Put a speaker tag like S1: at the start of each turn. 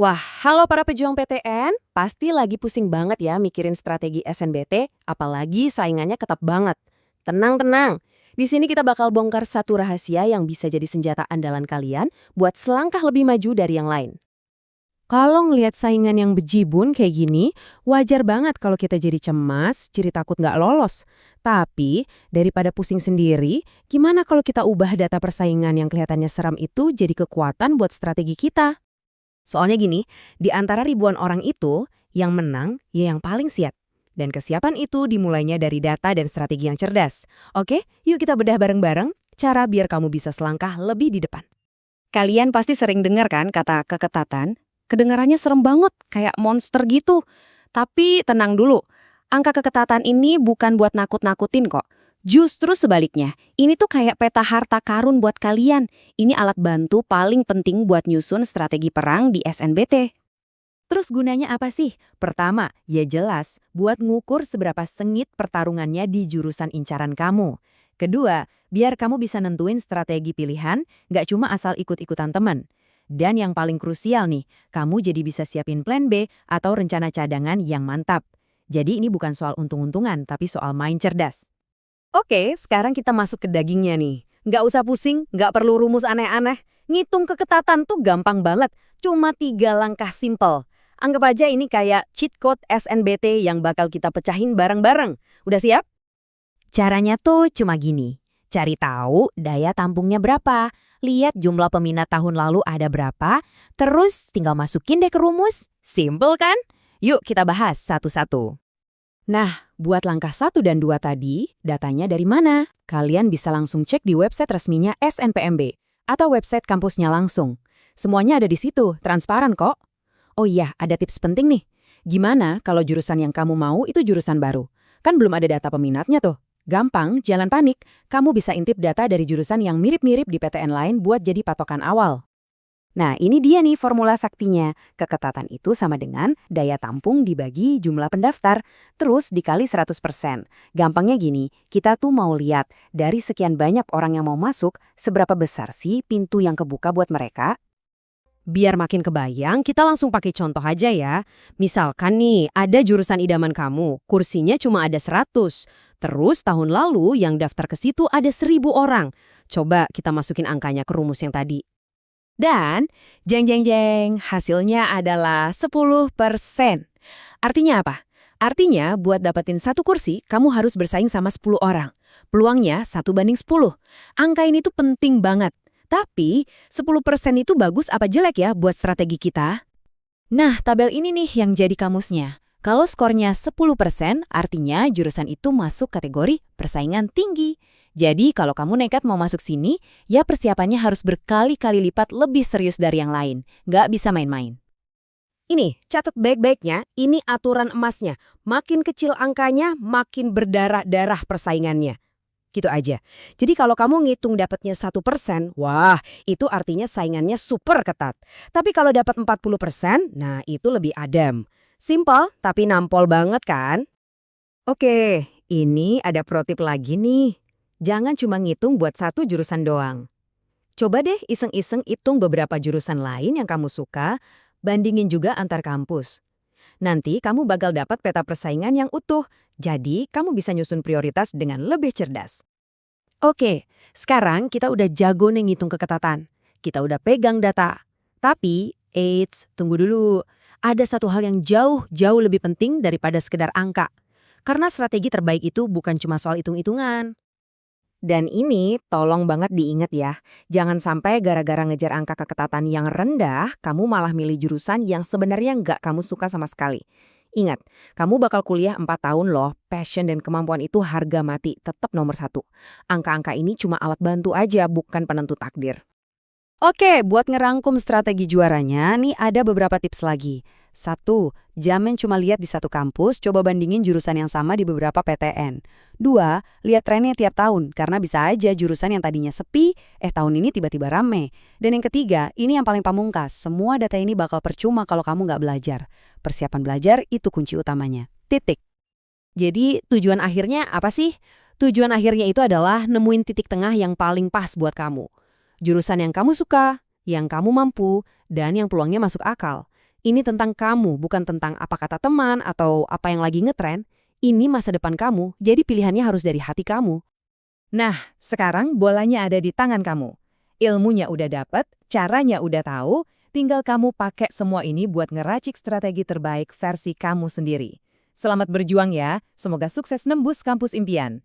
S1: Wah, halo para pejuang PTN, pasti lagi pusing banget ya mikirin strategi SNBT, apalagi saingannya ketat banget. Tenang-tenang, di sini kita bakal bongkar satu rahasia yang bisa jadi senjata andalan kalian buat selangkah lebih maju dari yang lain. Kalau ngelihat saingan yang bejibun kayak gini, wajar banget kalau kita jadi cemas, ciri takut nggak lolos. Tapi, daripada pusing sendiri, gimana kalau kita ubah data persaingan yang kelihatannya seram itu jadi kekuatan buat strategi kita? Soalnya gini, di antara ribuan orang itu, yang menang ya yang paling siap. Dan kesiapan itu dimulainya dari data dan strategi yang cerdas. Oke, yuk kita bedah bareng-bareng cara biar kamu bisa selangkah lebih di depan. Kalian pasti sering dengar kan kata keketatan? Kedengarannya serem banget, kayak monster gitu. Tapi tenang dulu, angka keketatan ini bukan buat nakut-nakutin kok. Justru sebaliknya, ini tuh kayak peta harta karun buat kalian. Ini alat bantu paling penting buat nyusun strategi perang di SNBT. Terus gunanya apa sih? Pertama, ya jelas, buat ngukur seberapa sengit pertarungannya di jurusan incaran kamu. Kedua, biar kamu bisa nentuin strategi pilihan, nggak cuma asal ikut-ikutan teman. Dan yang paling krusial nih, kamu jadi bisa siapin plan B atau rencana cadangan yang mantap. Jadi ini bukan soal untung-untungan, tapi soal main cerdas. Oke, sekarang kita masuk ke dagingnya nih. Nggak usah pusing, nggak perlu rumus aneh-aneh. Ngitung keketatan tuh gampang banget, cuma 3 langkah simple. Anggap aja ini kayak cheat code SNBT yang bakal kita pecahin bareng-bareng. Udah siap? Caranya tuh cuma gini. Cari tahu daya tampungnya berapa. Lihat jumlah peminat tahun lalu ada berapa. Terus tinggal masukin deh ke rumus. Simple kan? Yuk kita bahas satu-satu. Nah, buat langkah 1 dan 2 tadi, datanya dari mana? Kalian bisa langsung cek di website resminya SNPMB atau website kampusnya langsung. Semuanya ada di situ, transparan kok. Oh iya, ada tips penting nih. Gimana kalau jurusan yang kamu mau itu jurusan baru? Kan belum ada data peminatnya tuh. Gampang, jangan panik. Kamu bisa intip data dari jurusan yang mirip-mirip di PTN lain buat jadi patokan awal. Nah, ini dia nih formula saktinya. Keketatan itu sama dengan daya tampung dibagi jumlah pendaftar, terus dikali 100%. Gampangnya gini, kita tuh mau lihat dari sekian banyak orang yang mau masuk, seberapa besar sih pintu yang kebuka buat mereka? Biar makin kebayang, kita langsung pakai contoh aja ya. Misalkan nih, ada jurusan idaman kamu, kursinya cuma ada 100. Terus tahun lalu yang daftar ke situ ada 1.000 orang. Coba kita masukin angkanya ke rumus yang tadi. Dan, jeng, hasilnya adalah 10%. Artinya apa? Artinya, buat dapetin satu kursi, kamu harus bersaing sama 10 orang. Peluangnya 1 banding 10. Angka ini tuh penting banget. Tapi, 10% itu bagus apa jelek ya buat strategi kita? Nah, tabel ini nih yang jadi kamusnya. Kalau skornya 10%, artinya jurusan itu masuk kategori persaingan tinggi. Jadi kalau kamu nekat mau masuk sini, ya persiapannya harus berkali-kali lipat lebih serius dari yang lain. Nggak bisa main-main. Ini, catat baik-baiknya, ini aturan emasnya. Makin kecil angkanya, makin berdarah-darah persaingannya. Gitu aja. Jadi kalau kamu ngitung dapatnya 1%, wah, itu artinya saingannya super ketat. Tapi kalau dapat 40%, nah itu lebih adem. Simple, tapi nampol banget kan? Oke, ini ada pro tip lagi nih. Jangan cuma ngitung buat satu jurusan doang. Coba deh iseng-iseng hitung beberapa jurusan lain yang kamu suka, bandingin juga antar kampus. Nanti kamu bakal dapat peta persaingan yang utuh, jadi kamu bisa nyusun prioritas dengan lebih cerdas. Oke, sekarang kita udah jago nih ngitung keketatan. Kita udah pegang data. Tapi, eits, tunggu dulu. Ada satu hal yang jauh lebih penting daripada sekedar angka. Karena strategi terbaik itu bukan cuma soal hitung-hitungan. Dan ini tolong banget diingat ya, jangan sampai gara-gara ngejar angka keketatan yang rendah, kamu malah milih jurusan yang sebenarnya nggak kamu suka sama sekali. Ingat, kamu bakal kuliah 4 tahun loh, passion dan kemampuan itu harga mati, tetap nomor 1. Angka-angka ini cuma alat bantu aja, bukan penentu takdir. Oke, buat ngerangkum strategi juaranya, nih ada beberapa tips lagi. 1. Jangan cuma lihat di satu kampus, coba bandingin jurusan yang sama di beberapa PTN. 2. Lihat trennya tiap tahun, karena bisa aja jurusan yang tadinya sepi, tahun ini tiba-tiba rame. Dan yang ketiga, ini yang paling pamungkas, semua data ini bakal percuma kalau kamu nggak belajar. Persiapan belajar itu kunci utamanya. Titik. Jadi tujuan akhirnya apa sih? Tujuan akhirnya itu adalah nemuin titik tengah yang paling pas buat kamu. Jurusan yang kamu suka, yang kamu mampu, dan yang peluangnya masuk akal. Ini tentang kamu, bukan tentang apa kata teman atau apa yang lagi ngetren. Ini masa depan kamu, jadi pilihannya harus dari hati kamu.
S2: Nah, sekarang bolanya ada di tangan kamu. Ilmunya udah dapet, caranya udah tahu, tinggal kamu pakai semua ini buat ngeracik strategi terbaik versi kamu sendiri. Selamat berjuang ya, semoga sukses nembus kampus impian.